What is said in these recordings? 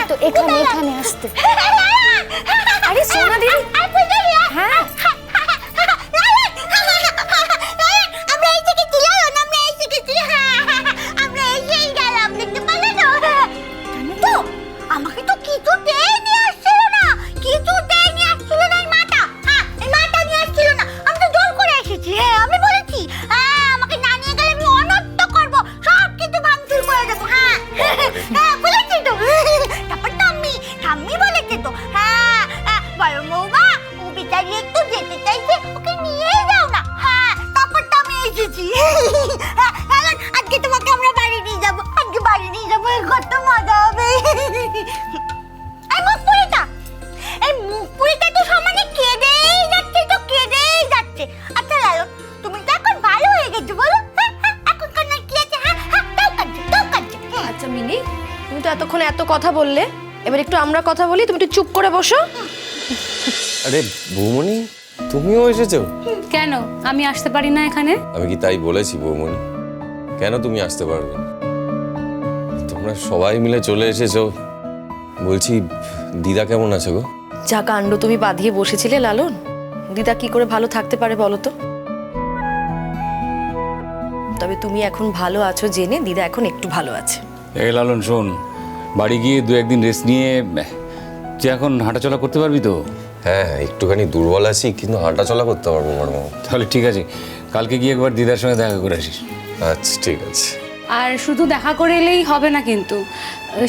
তো এখানে এখানে আসতে। আরে সোনা দিদি, হ্যাঁ আমরা এসে গেছি, আমরা এসে গেছি, আমরা এসেই গেলাম, দেখতে পারলে তো? জানো তো, আমাকে তো কিছু নিয়ে আসছিল না, কিছু নিয়ে আসছিল না এই মাটা। হ্যাঁ, এই মাটা নিয়ে আসছিল না, আমি তো জোর করে এসেছি। হ্যাঁ, আমি বলেছি, হ্যাঁ, আমাকে না নিয়ে গেলে আমি অনর্থ করব, সব কিছু ভাঙচুর করে দেবো। হ্যাঁ হ্যাঁ, বলেছি তো। তারপর ঠাম্মি বলেছে তো, হ্যাঁ বড় বৌমা, ও বেচারি একটু যেতে চাইছে, ওকে নিয়ে যাও না। হ্যাঁ, তারপর তো আমি এসেছি। আজকে তোমাকে আমরা বাড়ি নিয়ে যাবো, আজকে বাড়ি নিয়ে যাবো, কত মজা হবে। এই মুখ পুরিটা তো সমানে কেঁদেই যাচ্ছে, তো কেঁদেই যাচ্ছে। আচ্ছা লালন, তুমি তো এখন ভালো হয়ে গেছো, বলো? এখন কেন কি আছে? তাও কাঁদছে। আচ্ছা মিনি, তুমি তো এতক্ষণ এত কথা বললে, এবার একটু আমরা কথা বলি, তুমি একটু চুপ করে বসো। আরে বৌমনি, তুমিও এসেছো? কেন আমি আসতে পারি না এখানে? আমি কি তাই বলেছি বৌমনি? কেন তুমি আসতে পারবে না? তোমরা সবাই মিলে চলে এসেছো। বলছি, দিদা কেমন আছে গো? যা কাণ্ড তুমি বাঁধিয়ে বসেছিলে লালন, দিদা কি করে ভালো থাকতে পারে বলো তো? তবে তুমি এখন ভালো আছো জেনে দিদা এখন একটু ভালো আছে। এই লালন শোন, বাড়ি গিয়ে দু একদিন রেস্ট নিয়ে তুই এখন হাঁটাচলা করতে পারবি তো? হ্যাঁ, একটুখানি দুর্বল আছি, কিন্তু হাঁটাচলা করতে পারবো বড় মামা। তাহলে ঠিক আছে, কালকে গিয়ে একবার দিদার সঙ্গে দেখা করে আসিস। আচ্ছা ঠিক আছে। আর শুধু দেখা করে এলেই হবে না, কিন্তু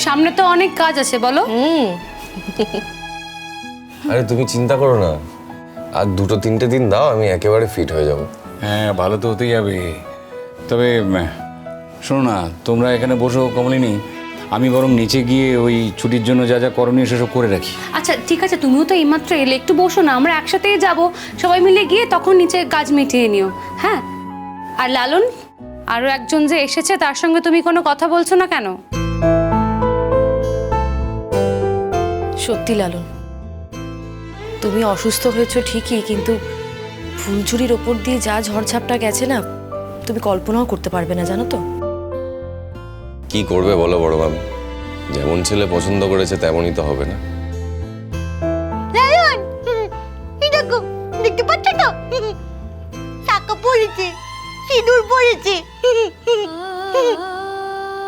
সামনে তো অনেক কাজ আছে, বলো? আরে তুমি চিন্তা করো না, আর 2-3 দিন দাও, আমি একেবারে ফিট হয়ে যাব। হ্যাঁ, ভালো তো হতেই যাবে। তবে শোনো না, তোমরা এখানে বসো কমলিনী, আমি বরং নিচে গিয়ে ওই ছুটির জন্য যা যা করণীয় সেসব করে রাখি। আচ্ছা ঠিক আছে, তুমিও তো এইমাত্র এলে, একটু বসো না, আমরা একসাথেই যাব, সবাই মিলে গিয়ে তখন নিচে কাজ মিটিয়ে নিও। হ্যাঁ, আর লালন, আরও একজন যে এসেছে তার সঙ্গে তুমি কোনো কথা বলছো না কেন? সত্যি লালন, তুমি অসুস্থ হয়েছো ঠিকই, কিন্তু ফুলঝুরির ওপর দিয়ে যা ঝড়ঝাপটা গেছে না, তুমি কল্পনাও করতে পারবে না, জানো তো? কি করবে বলো বড় মামি, যেমন ছেলে পছন্দ করেছে তেমনই তো হবে না? লালন, এই দেখো, দেখতে পাচ্ছ তো? শাঁখা পড়েছে, সিঁদুর পড়েছে।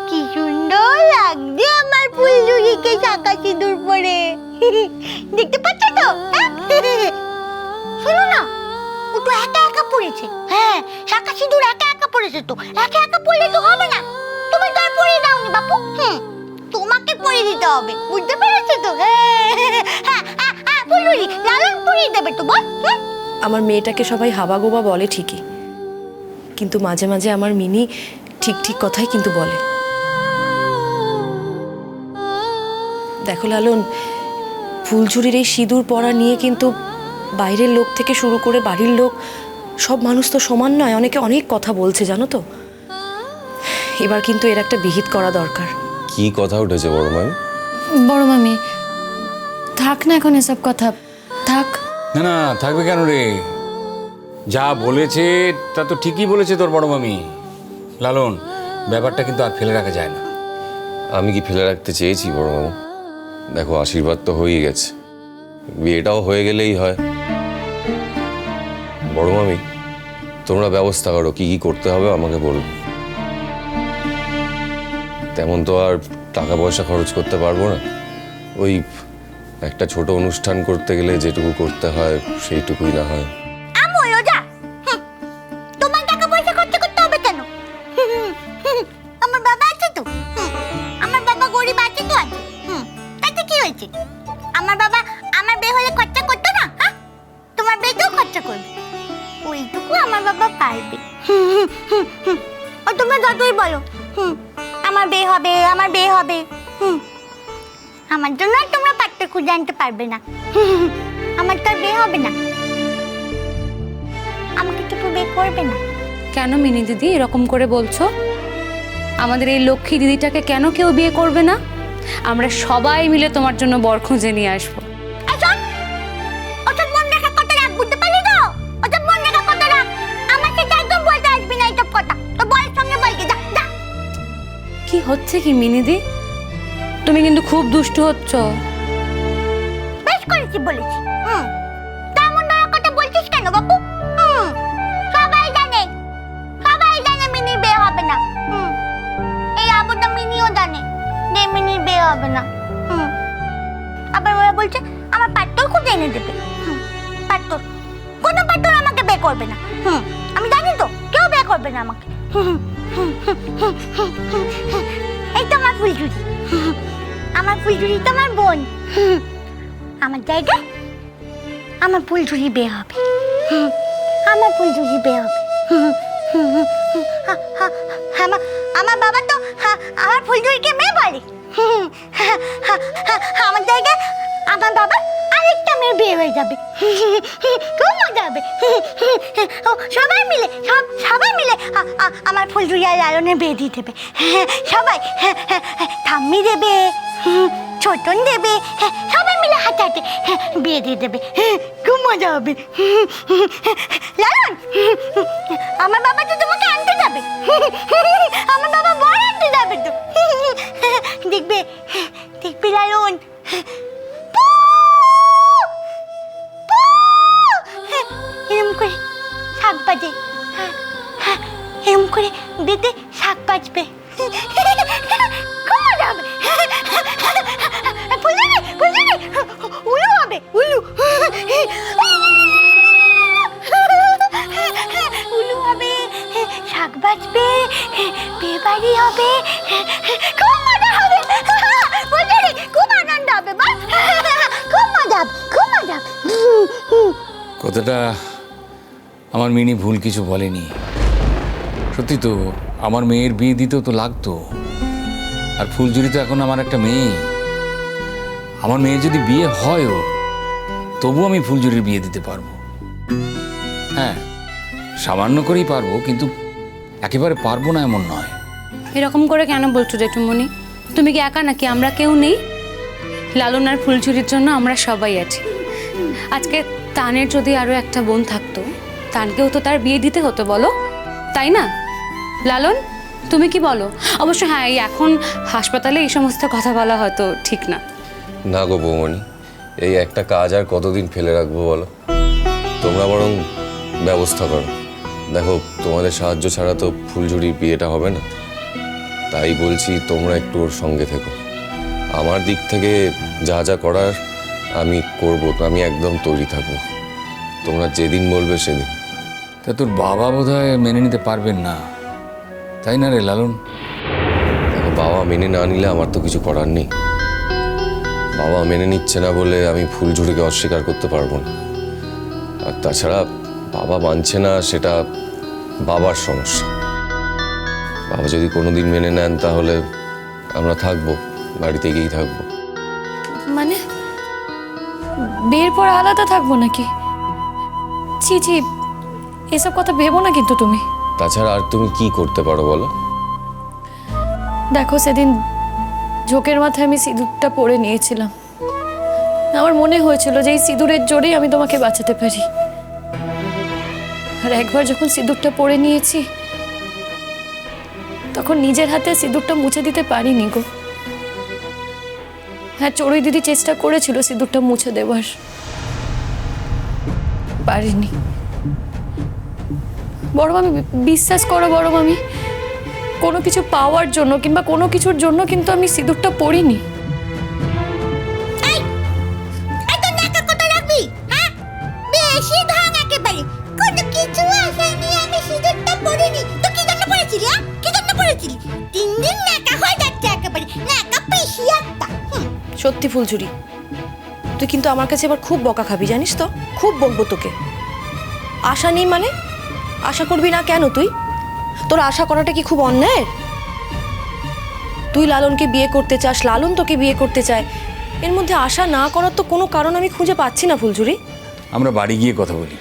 কি সুন্দর লাগছে আমার ফুলঝুরিকে শাঁখা সিঁদুর পরে। দেখতে পাচ্ছ তো? শোনো না, ও তো একা একা পড়েছে। হ্যাঁ, শাঁখা সিঁদুর একা একা পড়েছে, তো একা একা পড়লে তো হবে না, তুমি তো আর পরিয়ে দাওনি বাপু। তোমাকে পরিয়ে দিতে হবে, বুঝতে পেরেছো তো? ফুলঝুরি, লালন পরিয়ে দেবে তো, বল। আমার মেয়েটাকে সবাই হাবাগোবা বলে ঠিকই, কিন্তু মাঝে মাঝে আমার মিনি ঠিক ঠিক কথাই কিন্তু বলে। দেখো লালন, ফুলঝুরির এই সিঁদুর পরা নিয়ে কিন্তু বাইরের লোক থেকে শুরু করে বাড়ির লোক, সব মানুষ তো সমান নয়, অনেকে অনেক কথা বলছে, জানো তো? এবার কিন্তু এর একটা বিহিত করা দরকার। কি কথা উঠেছে বড় মামি? বড় মামি, থাক না এখন এসব কথা, থাক। না না, থাকবে কেন রে? যা বলেছে তা তো ঠিকই বলেছে তোর বড় মামি। লালন, ব্যাপারটা কিন্তু আর ফেলে রাখা যায় না। আমি কি ফেলে রাখতে চেয়েছি বড় মামা? দেখো, আশীর্বাদ তো হয়েই গেছে, বিয়েটাও হয়ে গেলেই হয়। বড় মামি, তোমরা ব্যবস্থা করো, কি কি করতে হবে আমাকে বলো। তেমন তো আর টাকা পয়সা খরচ করতে পারবো না, ওই একটা ছোট অনুষ্ঠান করতে গেলে যেটুকু করতে হয় সেইটুকুই না হয়। আমলো যা, তোমার টাকা পয়সা খরচ করতে হবে কেন? আমার বাবা আছে তো, আমার বাবা গরিব আছে তো, আছে। তাতে কি হয়েছে? আমার বাবা আমার বিয়ে হলে খরচা করতো না? তোমার বিয়েতেও খরচা করবে, ওইটুকু আমার বাবা পারবে। ও তোমরা যতই বলো আমার বিয়ে হবে, আমার বিয়ে হবে, আমার জন্য আর তোমরা পাত্র খুঁজে আনতে পারবে না। আমার তো আর বিয়ে হবে না, আমাকে তো কেউ বিয়ে করবে না। কেন মিনি দিদি এরকম করে বলছো? আমাদের এই লক্ষ্মী দিদিটাকে কেন কেউ বিয়ে করবে না? আমরা সবাই মিলে তোমার জন্য বর খুঁজে নিয়ে আসবো। কি হচ্ছে কি মিনিদি? তুমি কিন্তু খুব দুষ্টু হচ্ছ। বেশ করেছি বলেছি। তা এমন নয়া কথা বলছিস কেন বাপু? সবাই জানে মিনির বিয়ে হবে না। এই আবুটা মিনিও জানে যে মিনির বিয়ে হবে না। আবার ওরা বলছে আমার পাত্তর খুঁজে এনে দেবে। পাত্তর, কোনো পাত্তর আমাকে বিয়ে করবে না। আমি জানি তো কেউ বিয়ে করবে না আমাকে। এই তো আমার ফুলঝুরি। আমার ফুলঝুরি তো আমার বোন। আমার জায়গায় আমার ফুলঝুরি বিয়ে হবে। আমার ফুলঝুরি বিয়ে হবে। আমার বাবা তো আমার ফুলঝুরিকে মেয়ে বলে। আমার জায়গায় আমার বাবা আরেকটা মেয়ে বিয়ে হয়ে যাবে। খুব মজা হবে। সবাই মিলে আমার ফুলঝুরি আর লালনের বিয়ে দিয়ে দেবে। সবাই ঠাম্মি দেবে, ছোটন দেবে, সবাই মিলে হাতে হাতে বিয়ে দিয়ে দেবে। খুব মজা হবে। লালন, আমার বাবা তো তোমাকে আনতে যাবে। আমার বাবা বড় আনতে যাবে তো। দেখবে লালন, এরম করে শাক বাজে। এরম করে বেঁধে শাক বাজবে। খুব মজা হবে। ফুলঝুরি, উলু হবে, উলু। উলু হবে, শাক বাজবে, বিয়ে বাড়ি হবে। খুব মজা হবে। ফুলঝুরি, খুব আনন্দ হবে। বল, খুব মজা হবে, খুব মজা হবে। কথাটা আমার মিনি ভুল কিছু বলেনি। সত্যি তো, আমার মেয়ের বিয়ে দিতেও তো লাগতো। আর ফুলঝুরি তো এখন আমার একটা মেয়ে। আমার মেয়ে যদি বিয়ে হয়ও, তবু আমি ফুলঝুরির বিয়ে দিতে পারবো। হ্যাঁ, সামান্য করেই পারবো, কিন্তু একেবারে পারবো না এমন নয়। এরকম করে কেন বলছো জেঠুমনি? তুমি কি একা নাকি? আমরা কেউ নেই? লালন আর ফুলঝুরির জন্য আমরা সবাই আছি। আজকে তানের যদি আরো একটা বোন থাকতো, তানকেও তো তার বিয়ে দিতে হতো, বলো তাই না? লালন, তুমি কি বলো? অবশ্য হ্যাঁ, এই এখন হাসপাতালে এই সমস্ত কথা বলা হয়তো ঠিক না। না গো বৌমনি, এই একটা কাজ আর কতদিন ফেলে রাখবো বলো? তোমরা বরং ব্যবস্থা করো। দেখো, তোমাদের সাহায্য ছাড়া তো ফুলঝুরির বিয়েটা হবে না। তাই বলছি, তোমরা একটু ওর সঙ্গে থেকো। আমার দিক থেকে যা যা করার আমি করবো, তো আমি একদম তৈরি থাকবো। তোমরা যেদিন বলবে সেদিন। তা তোর বাবা বোধহয় মেনে নিতে পারবেন না, তাই না রে লালন? দেখো, বাবা মেনে না নিলে আমার তো কিছু করার নেই। বাবা মেনে নিচ্ছে না বলে আমি ফুলঝুরিকে অস্বীকার করতে পারবো না। আর তাছাড়া বাবা মানছে না, সেটা বাবার সমস্যা। বাবা যদি কোনোদিন মেনে নেন, তাহলে আমরা থাকবো, বাড়িতে গিয়েই থাকবো। মানে বিয়ের পর আলাদা থাকবো নাকি? ছি ছি, এসব কথা ভেবো না কিন্তু তুমি। তাছাড়া আর তুমি কি করতে পারো বলো? দেখো, সেদিন ঝোঁকের মাথায় আমি সিঁদুরটা পরে নিয়েছিলাম। আমার মনে হয়েছিল যে এই সিঁদুরের জোরেই আমি তোমাকে বাঁচাতে পারি। আর একবার যখন সিঁদুরটা পরে নিয়েছি, তখন নিজের হাতে সিঁদুরটা মুছে দিতে পারিনি গো। হ্যাঁ, চড়ুই দিদি চেষ্টা করেছিল সিঁদুরটা মুছে দেওয়ার, পারিনি। বড় মামি, বিশ্বাস করো বড় মামি, কোনো কিছু পাওয়ার জন্য কিংবা কোনো কিছুর জন্য কিন্তু আমি সিঁদুরটা পরিনি। এত নাকা কথা রাখবি? হ্যাঁ, বেশি ঢং একেবারে। কোনো কিছু আশা নিয়ে আমি সিঁদুরটা পরিনি। তো কি জন্য পরেছিলি? কি জন্য পরেছিলি? 3 দিন নাকা হয়ে যাচ্ছে একেবারে। নাকা পিসি একটা। সত্যি ফুলঝুরি, তুই কিন্তু আমার কাছে এবার খুব বকা খাবি, জানিস তো? খুব বকবো তোকে। আশা নেই মানে? আশা করবি না কেন তুই? তোর আশা করাটা কি খুব অন্যায়? তুই লালনকে বিয়ে করতে চাস, লালন তোকে বিয়ে করতে চায়, এর মধ্যে আশা না করার তো কোনো কারণ আমি খুঁজে পাচ্ছি না ফুলঝুরি। আমরা বাড়ি গিয়ে কথা বলি।